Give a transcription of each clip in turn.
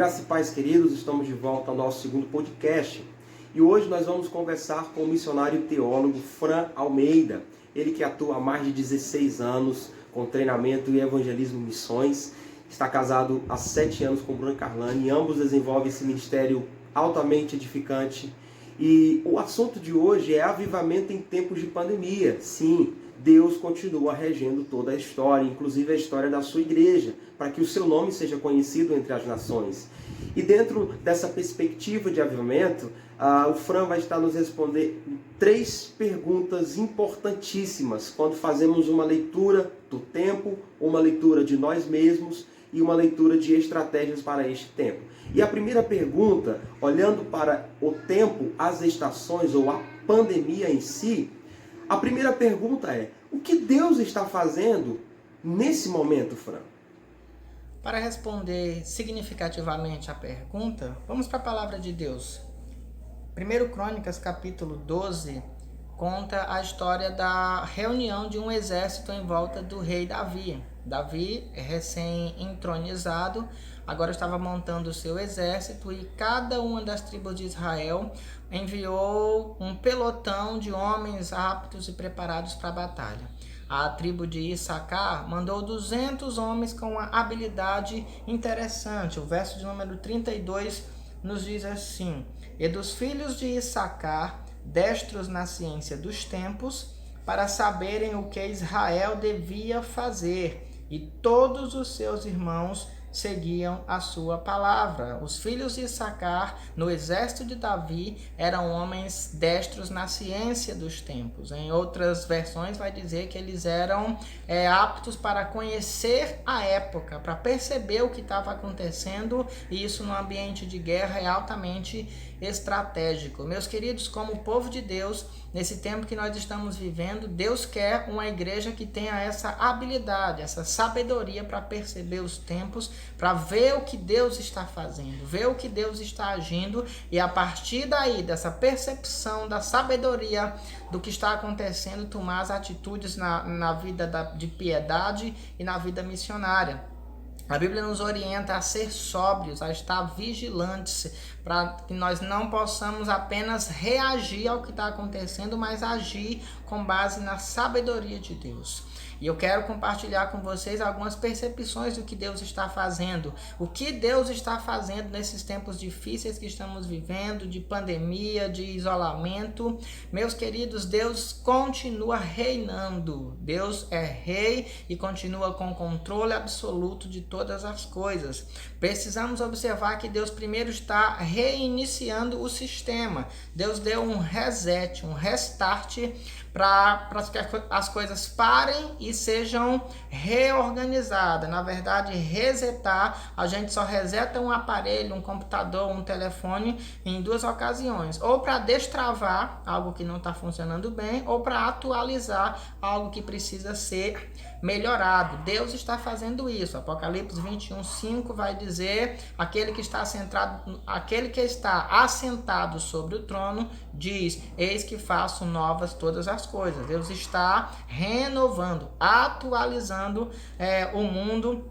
Graça e paz, queridos, estamos de volta ao nosso segundo podcast e hoje nós vamos conversar com o missionário teólogo Fran Almeida, ele que atua há mais de 16 anos com treinamento e evangelismo missões, está casado há 7 anos com Bruna Carlani e ambos desenvolvem esse ministério altamente edificante. E o assunto de hoje é avivamento em tempos de pandemia. Sim, Deus continua regendo toda a história, inclusive a história da sua igreja, para que o seu nome seja conhecido entre as nações. E dentro dessa perspectiva de avivamento, o Fran vai estar nos responder 3 perguntas importantíssimas quando fazemos uma leitura do tempo, uma leitura de nós mesmos e uma leitura de estratégias para este tempo. E a primeira pergunta, olhando para o tempo, as estações ou a pandemia em si, a primeira pergunta é: o que Deus está fazendo nesse momento, Fran? Para responder significativamente a pergunta, vamos para a palavra de Deus. 1 Crônicas, capítulo 12, conta a história da reunião de um exército em volta do rei Davi. Davi, recém-entronizado, agora estava montando o seu exército e cada uma das tribos de Israel enviou um pelotão de homens aptos e preparados para a batalha. A tribo de Issacar mandou 200 homens com uma habilidade interessante. O verso de número 32 nos diz assim: E dos filhos de Issacar, destros na ciência dos tempos, para saberem o que Israel devia fazer, e todos os seus irmãos seguiam a sua palavra. Os filhos de Issacar, no exército de Davi, eram homens destros na ciência dos tempos. Em outras versões vai dizer que eles eram aptos para conhecer a época, para perceber o que estava acontecendo, e isso no ambiente de guerra é altamente estratégico. Meus queridos, como povo de Deus, nesse tempo que nós estamos vivendo, Deus quer uma igreja que tenha essa habilidade, essa sabedoria para perceber os tempos, para ver o que Deus está fazendo, ver o que Deus está agindo, e a partir daí, dessa percepção da sabedoria do que está acontecendo, tomar as atitudes na vida de piedade e na vida missionária. A Bíblia nos orienta a ser sóbrios, a estar vigilantes, para que nós não possamos apenas reagir ao que está acontecendo, mas agir com base na sabedoria de Deus. E eu quero compartilhar com vocês algumas percepções do que Deus está fazendo. O que Deus está fazendo nesses tempos difíceis que estamos vivendo, de pandemia, de isolamento. Meus queridos, Deus continua reinando. Deus é rei e continua com controle absoluto de todas as coisas. Precisamos observar que Deus primeiro está reiniciando o sistema. Deus deu um reset, um restart para que as coisas parem e sejam reorganizadas. Na verdade, resetar, a gente só reseta um aparelho, um computador, um telefone em 2 ocasiões. Ou para destravar algo que não está funcionando bem, ou para atualizar algo que precisa ser melhorado. Deus está fazendo isso. Apocalipse 21:5 vai dizer: aquele que está assentado sobre o trono diz: eis que faço novas todas as coisas. Deus está renovando, atualizando o mundo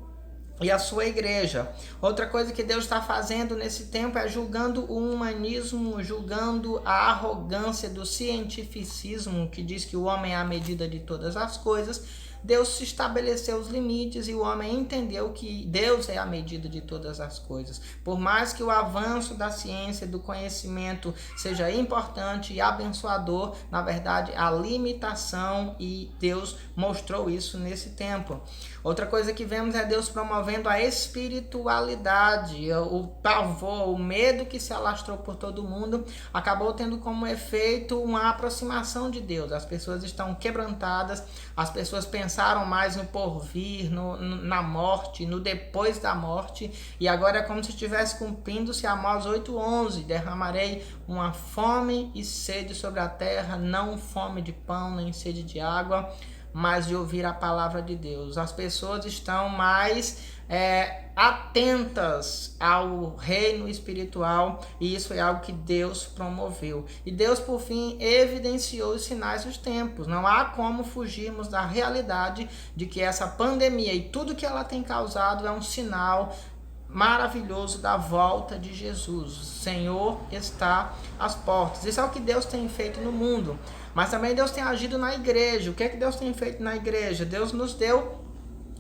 e a sua igreja. Outra coisa que Deus está fazendo nesse tempo é julgando o humanismo, julgando a arrogância do cientificismo, que diz que o homem é a medida de todas as coisas. Deus estabeleceu os limites e o homem entendeu que Deus é a medida de todas as coisas. Por mais que o avanço da ciência, do conhecimento seja importante e abençoador, na verdade, a limitação, e Deus mostrou isso nesse tempo. Outra coisa que vemos é Deus promovendo a espiritualidade. O pavor, o medo que se alastrou por todo mundo acabou tendo como efeito uma aproximação de Deus. As pessoas estão quebrantadas, as pessoas pensaram mais no porvir, na morte, no depois da morte, e agora é como se estivesse cumprindo-se Amós 8:11: derramarei uma fome e sede sobre a terra, não fome de pão, nem sede de água, mas de ouvir a palavra de Deus. As pessoas estão mais atentas ao reino espiritual, e isso é algo que Deus promoveu. E Deus, por fim, evidenciou os sinais dos tempos. Não há como fugirmos da realidade de que essa pandemia e tudo que ela tem causado é um sinal maravilhoso da volta de Jesus. O Senhor está às portas. Isso é o que Deus tem feito no mundo. Mas também Deus tem agido na igreja. O que é que Deus tem feito na igreja? Deus nos deu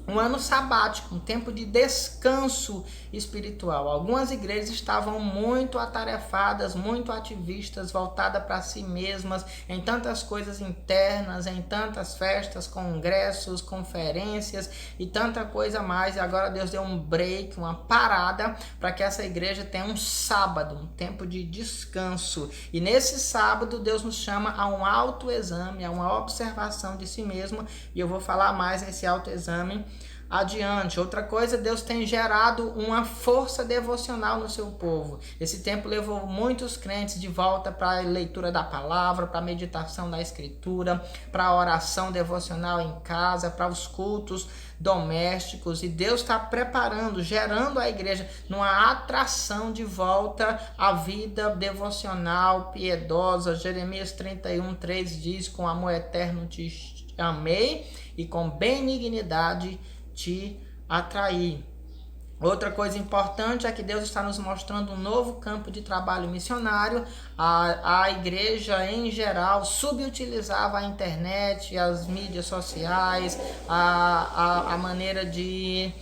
um ano sabático, um tempo de descanso espiritual. Algumas igrejas estavam muito atarefadas, muito ativistas, voltadas para si mesmas, em tantas coisas internas, em tantas festas, congressos, conferências e tanta coisa mais. E agora Deus deu um break, uma parada, para que essa igreja tenha um sábado, um tempo de descanso. E nesse sábado Deus nos chama a um autoexame, a uma observação de si mesmo. E eu vou falar mais nesse autoexame adiante. Outra coisa, Deus tem gerado uma força devocional no seu povo. Esse tempo levou muitos crentes de volta para a leitura da palavra, para a meditação da escritura, para a oração devocional em casa, para os cultos domésticos. E Deus está preparando, gerando a igreja numa atração de volta à vida devocional, piedosa. Jeremias 31:3 diz: com amor eterno te amei e com benignidade te atrair. Outra coisa importante é que Deus está nos mostrando um novo campo de trabalho missionário. A igreja em geral subutilizava a internet, as mídias sociais, a maneira de...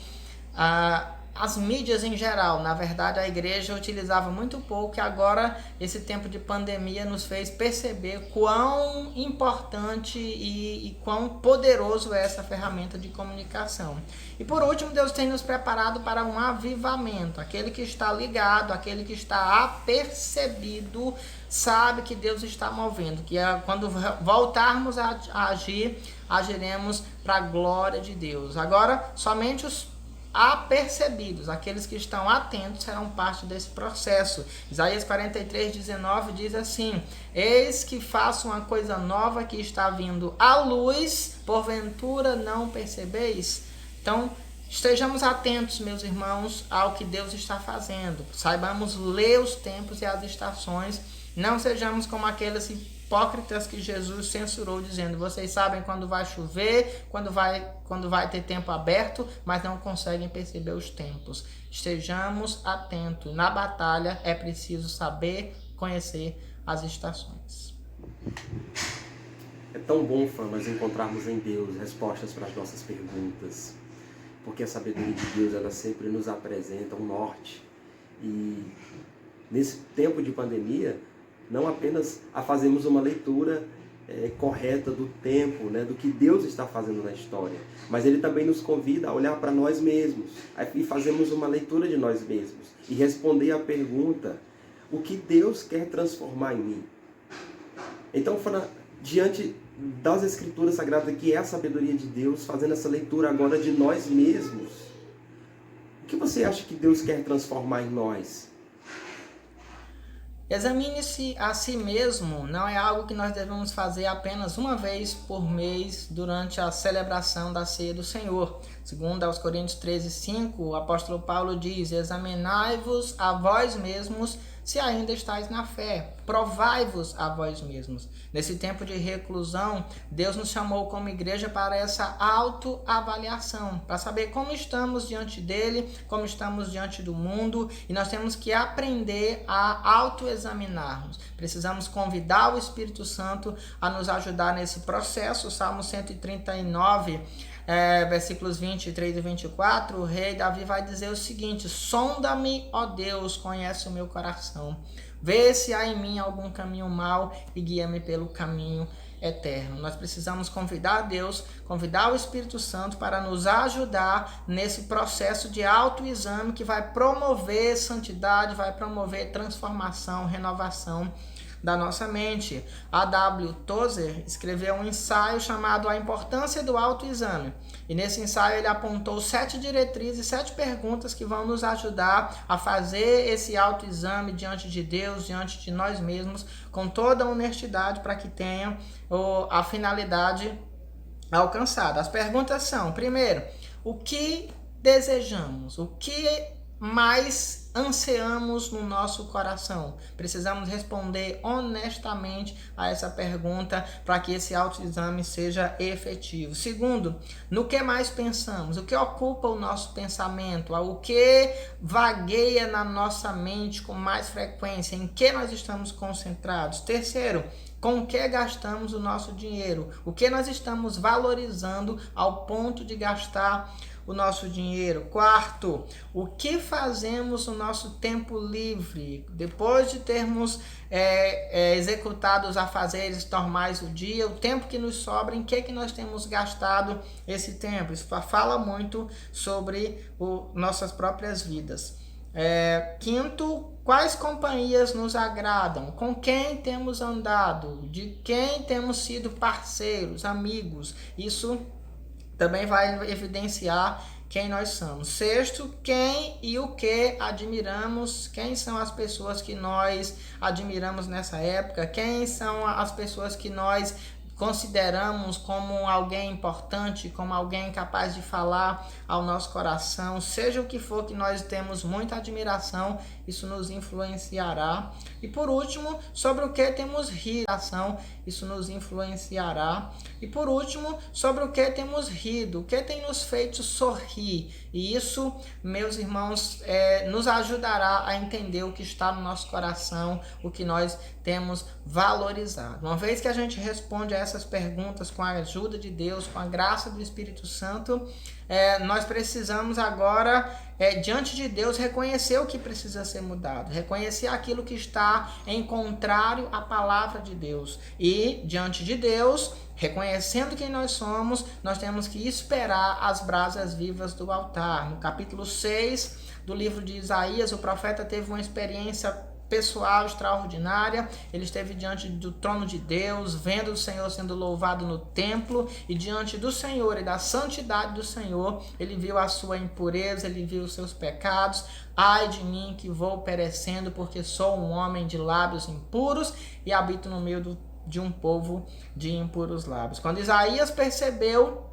as mídias em geral. Na verdade, a igreja utilizava muito pouco, e agora esse tempo de pandemia nos fez perceber quão importante e quão poderoso é essa ferramenta de comunicação. E por último, Deus tem nos preparado para um avivamento. Aquele que está ligado, aquele que está apercebido, sabe que Deus está movendo, que quando voltarmos a agir, agiremos para a glória de Deus. Agora, somente os apercebidos, aqueles que estão atentos, serão parte desse processo. Isaías 43:19 diz assim: eis que faço uma coisa nova que está vindo à luz, porventura não percebeis? Então, estejamos atentos, meus irmãos, ao que Deus está fazendo. Saibamos ler os tempos e as estações. Não sejamos como aqueles hipócritas que Jesus censurou, dizendo: vocês sabem quando vai chover, quando vai ter tempo aberto, mas não conseguem perceber os tempos. Estejamos atentos. Na batalha é preciso saber conhecer as estações. É tão bom, Fran, nós encontrarmos em Deus respostas para as nossas perguntas, porque a sabedoria de Deus, ela sempre nos apresenta um norte. E nesse tempo de pandemia, não apenas a fazermos uma leitura correta do tempo, né, do que Deus está fazendo na história, mas Ele também nos convida a olhar para nós mesmos e fazermos uma leitura de nós mesmos e responder à pergunta: o que Deus quer transformar em mim? Então, diante das Escrituras Sagradas, que é a sabedoria de Deus, fazendo essa leitura agora de nós mesmos, o que você acha que Deus quer transformar em nós? Examine-se a si mesmo não é algo que nós devemos fazer apenas uma vez por mês durante a celebração da ceia do Senhor. Segundo aos Coríntios 13:5, o apóstolo Paulo diz: examinai-vos a vós mesmos se ainda estáis na fé, provai-vos a vós mesmos. Nesse tempo de reclusão, Deus nos chamou como igreja para essa autoavaliação, para saber como estamos diante dele, como estamos diante do mundo, e nós temos que aprender a autoexaminarmos. Precisamos convidar o Espírito Santo a nos ajudar nesse processo. O Salmo 139, versículos 23 e 24, o rei Davi vai dizer o seguinte: sonda-me, ó Deus, conhece o meu coração, vê se há em mim algum caminho mau e guia-me pelo caminho eterno. Nós precisamos convidar Deus, convidar o Espírito Santo para nos ajudar nesse processo de autoexame que vai promover santidade, vai promover transformação, renovação da nossa mente. A.W. Tozer escreveu um ensaio chamado A Importância do Autoexame. E nesse ensaio ele apontou 7 diretrizes, 7 perguntas que vão nos ajudar a fazer esse autoexame diante de Deus, diante de nós mesmos, com toda a honestidade, para que tenham a finalidade alcançada. As perguntas são: primeiro, o que desejamos? O que mais ansiamos no nosso coração? Precisamos responder honestamente a essa pergunta para que esse autoexame seja efetivo. Segundo, no que mais pensamos? O que ocupa o nosso pensamento? O que vagueia na nossa mente com mais frequência? Em que nós estamos concentrados? Terceiro, com o que gastamos o nosso dinheiro? O que nós estamos valorizando ao ponto de gastar o nosso dinheiro? Quarto, o que fazemos no nosso tempo livre? Depois de termos executado os afazeres normais do dia, o tempo que nos sobra, em que nós temos gastado esse tempo? Isso fala muito sobre nossas próprias vidas. Quinto, quais companhias nos agradam? Com quem temos andado? De quem temos sido parceiros, amigos? Isso também vai evidenciar quem nós somos. Sexto, quem e o que admiramos? Quem são as pessoas que nós admiramos nessa época? Quem são as pessoas que nós consideramos como alguém importante, como alguém capaz de falar ao nosso coração? Seja o que for que nós temos muita admiração, isso nos influenciará. E por último, sobre o que temos rido, isso nos influenciará. E por último, sobre o que temos rido, o que tem nos feito sorrir. E isso, meus irmãos, nos ajudará a entender o que está no nosso coração, o que nós temos valorizado. Uma vez que a gente responde a essas perguntas com a ajuda de Deus, com a graça do Espírito Santo, nós precisamos agora, diante de Deus, reconhecer o que precisa ser mudado, reconhecer aquilo que está em contrário à palavra de Deus. E, diante de Deus, reconhecendo quem nós somos, nós temos que esperar as brasas vivas do altar. No capítulo 6 do livro de Isaías, o profeta teve uma experiência pessoal extraordinária. Ele esteve diante do trono de Deus, vendo o Senhor sendo louvado no templo, e diante do Senhor e da santidade do Senhor, ele viu a sua impureza, ele viu os seus pecados. Ai de mim que vou perecendo, porque sou um homem de lábios impuros e habito no meio de um povo de impuros lábios. Quando Isaías percebeu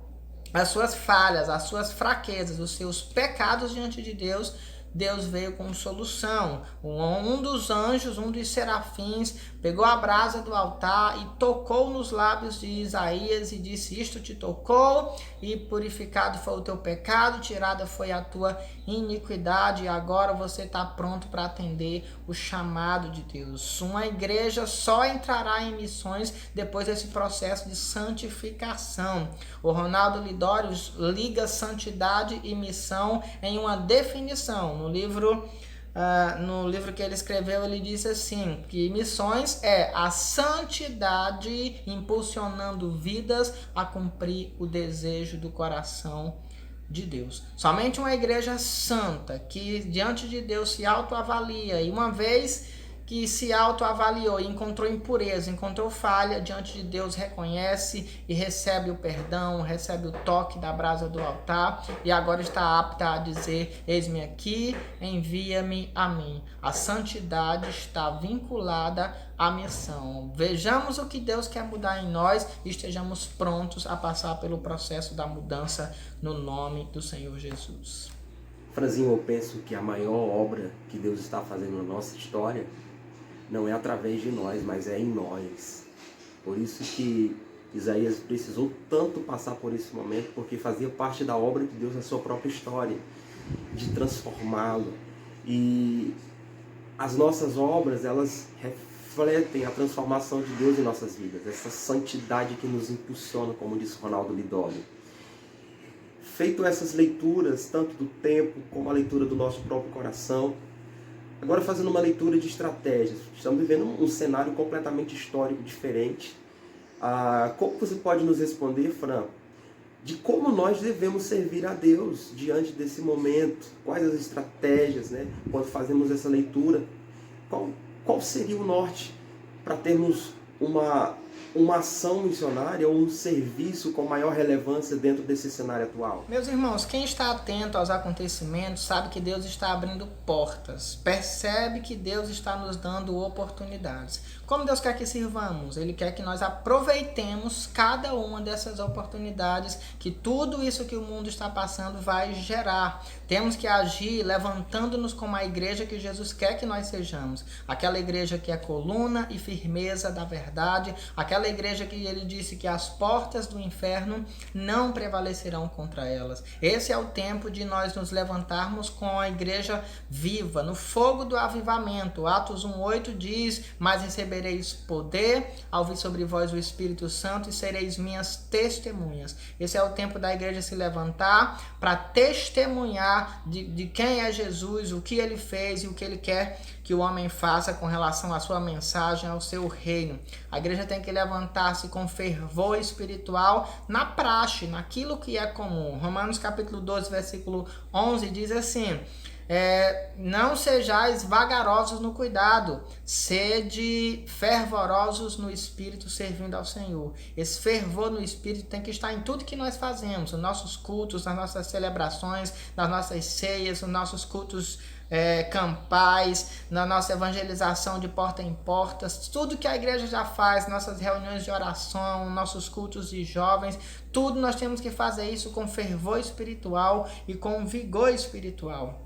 as suas falhas, as suas fraquezas, os seus pecados diante de Deus, Deus veio com solução. Um dos anjos, um dos serafins, pegou a brasa do altar e tocou nos lábios de Isaías e disse: isto te tocou, e purificado foi o teu pecado, tirada foi a tua iniquidade, e agora você está pronto para atender o chamado de Deus. Uma igreja só entrará em missões depois desse processo de santificação. O Ronaldo Lidório liga santidade e missão em uma definição. No livro que ele escreveu, ele disse assim, que missões é a santidade impulsionando vidas a cumprir o desejo do coração de Deus. Somente uma igreja santa, que diante de Deus se autoavalia, e uma vez que se autoavaliou e encontrou impureza, encontrou falha, diante de Deus reconhece e recebe o perdão, recebe o toque da brasa do altar, e agora está apta a dizer: eis-me aqui, envia-me a mim. A santidade está vinculada à missão. Vejamos o que Deus quer mudar em nós e estejamos prontos a passar pelo processo da mudança no nome do Senhor Jesus. Franzinho, eu penso que a maior obra que Deus está fazendo na nossa história não é através de nós, mas é em nós. Por isso que Isaías precisou tanto passar por esse momento, porque fazia parte da obra de Deus na sua própria história, de transformá-lo. E as nossas obras, elas refletem a transformação de Deus em nossas vidas, essa santidade que nos impulsiona, como disse Ronaldo Lidório. Feito essas leituras, tanto do tempo como a leitura do nosso próprio coração, agora fazendo uma leitura de estratégias. Estamos vivendo um cenário completamente histórico diferente. Como você pode nos responder, Fran, de como nós devemos servir a Deus diante desse momento? Quais as estratégias, né? Quando fazemos essa leitura, qual seria o norte para termos uma uma ação missionária ou um serviço com maior relevância dentro desse cenário atual? Meus irmãos, quem está atento aos acontecimentos sabe que Deus está abrindo portas, percebe que Deus está nos dando oportunidades. Como Deus quer que sirvamos? Ele quer que nós aproveitemos cada uma dessas oportunidades que tudo isso que o mundo está passando vai gerar. Temos que agir levantando-nos como a igreja que Jesus quer que nós sejamos. Aquela igreja que é coluna e firmeza da verdade, aquela igreja que ele disse que as portas do inferno não prevalecerão contra elas. Esse é o tempo de nós nos levantarmos com a igreja viva, no fogo do avivamento. Atos 1:8 diz: mas recebereis poder ao vir sobre vós o Espírito Santo e sereis minhas testemunhas. Esse é o tempo da igreja se levantar para testemunhar de quem é Jesus, o que ele fez e o que ele quer que o homem faça com relação à sua mensagem, ao seu reino. A igreja tem que levantar-se com fervor espiritual na praxe, naquilo que é comum. Romanos capítulo 12, versículo 11 diz assim: não sejais vagarosos no cuidado, sede fervorosos no Espírito, servindo ao Senhor. Esse fervor no Espírito tem que estar em tudo que nós fazemos, nos nossos cultos, nas nossas celebrações, nas nossas ceias, nos nossos cultos campais, na nossa evangelização de porta em porta, tudo que a igreja já faz, nossas reuniões de oração, nossos cultos de jovens, tudo nós temos que fazer isso com fervor espiritual e com vigor espiritual.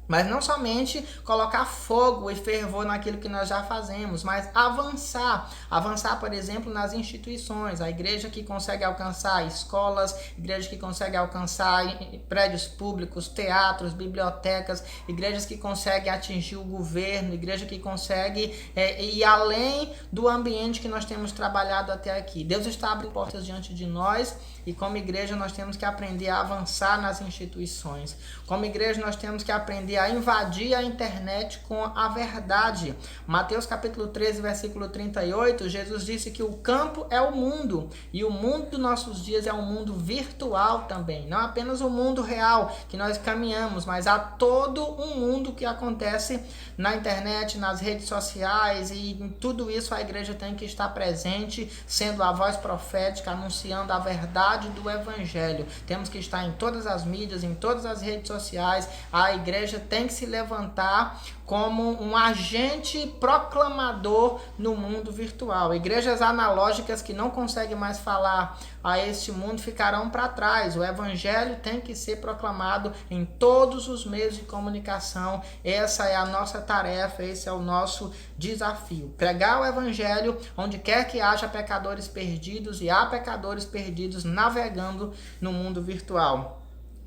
Mas não somente colocar fogo e fervor naquilo que nós já fazemos, mas avançar. Avançar, por exemplo, nas instituições. A igreja que consegue alcançar escolas, igreja que consegue alcançar prédios públicos, teatros, bibliotecas, igrejas que conseguem atingir o governo, igreja que consegue ir além do ambiente que nós temos trabalhado até aqui. Deus está abrindo portas diante de nós e como igreja nós temos que aprender a avançar nas instituições. Como igreja nós temos que aprender a invadir a internet com a verdade. Mateus capítulo 13, versículo 38, Jesus disse que o campo é o mundo, e o mundo dos nossos dias é um mundo virtual também, não apenas o mundo real que nós caminhamos, mas há todo um mundo que acontece na internet, nas redes sociais, e em tudo isso a igreja tem que estar presente, sendo a voz profética, anunciando a verdade do evangelho. Temos que estar em todas as mídias, em todas as redes sociais. A igreja tem que se levantar como um agente proclamador no mundo virtual. Igrejas analógicas que não conseguem mais falar a este mundo ficarão para trás. O evangelho tem que ser proclamado em todos os meios de comunicação. Essa é a nossa tarefa, esse é o nosso desafio. Pregar o evangelho onde quer que haja pecadores perdidos, e há pecadores perdidos navegando no mundo virtual.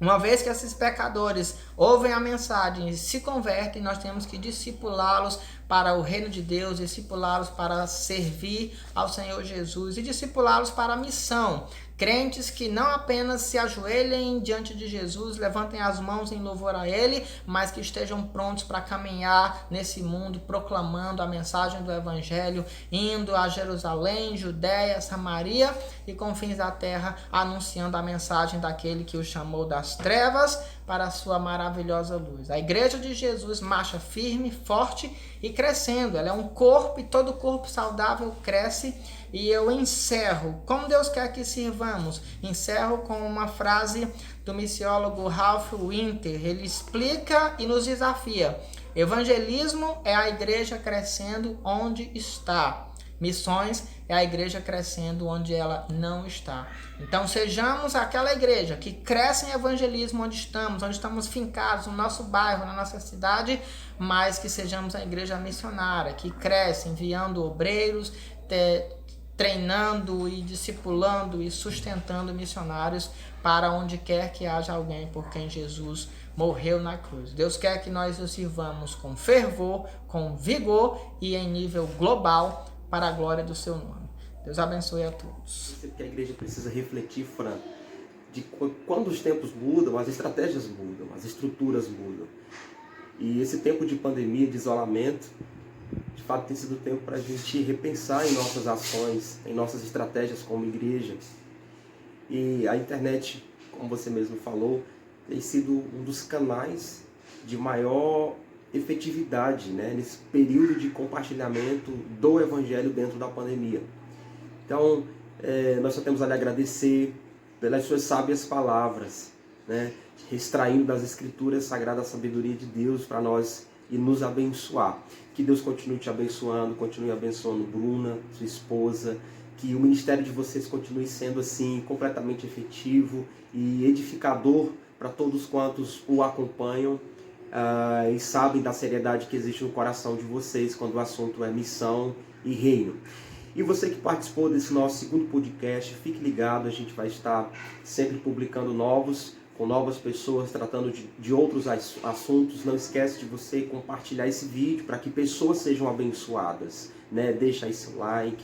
Uma vez que esses pecadores ouvem a mensagem e se convertem, nós temos que discipulá-los para o reino de Deus, discipulá-los para servir ao Senhor Jesus e discipulá-los para a missão. Crentes que não apenas se ajoelhem diante de Jesus, levantem as mãos em louvor a Ele, mas que estejam prontos para caminhar nesse mundo, proclamando a mensagem do Evangelho, indo a Jerusalém, Judéia, Samaria e confins da terra, anunciando a mensagem daquele que o chamou das trevas para a sua maravilhosa luz. A igreja de Jesus marcha firme, forte e crescendo. Ela é um corpo e todo corpo saudável cresce. E eu encerro, como Deus quer que sirvamos, encerro com uma frase do missiólogo Ralph Winter. Ele explica e nos desafia: evangelismo é a igreja crescendo onde está. Missões é a igreja crescendo onde ela não está. Então sejamos aquela igreja que cresce em evangelismo onde estamos fincados, no nosso bairro, na nossa cidade, mas que sejamos a igreja missionária, que cresce enviando obreiros, treinando e discipulando e sustentando missionários para onde quer que haja alguém por quem Jesus morreu na cruz. Deus quer que nós o sirvamos com fervor, com vigor e em nível global para a glória do seu nome. Deus abençoe a todos. Que a igreja precisa refletir, Fran, de quando os tempos mudam, as estratégias mudam, as estruturas mudam. E esse tempo de pandemia, de isolamento, de fato tem sido tempo para a gente repensar em nossas ações, em nossas estratégias como igreja. E a internet, como você mesmo falou, tem sido um dos canais de maior efetividade, né, nesse período de compartilhamento do evangelho dentro da pandemia. Então, nós só temos a lhe agradecer pelas suas sábias palavras, né? Extraindo das Escrituras sagrada a sabedoria de Deus para nós e nos abençoar. Que Deus continue te abençoando, continue abençoando Bruna, sua esposa, que o ministério de vocês continue sendo assim completamente efetivo e edificador para todos quantos o acompanham e sabem da seriedade que existe no coração de vocês quando o assunto é missão e reino. E você que participou desse nosso segundo podcast, fique ligado, a gente vai estar sempre publicando novos, com novas pessoas, tratando de outros assuntos. Não esquece de você compartilhar esse vídeo para que pessoas sejam abençoadas, né? Deixa aí seu like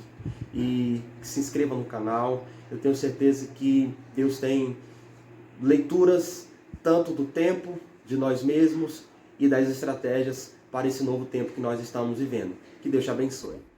e se inscreva no canal. Eu tenho certeza que Deus tem leituras tanto do tempo, de nós mesmos e das estratégias para esse novo tempo que nós estamos vivendo. Que Deus te abençoe.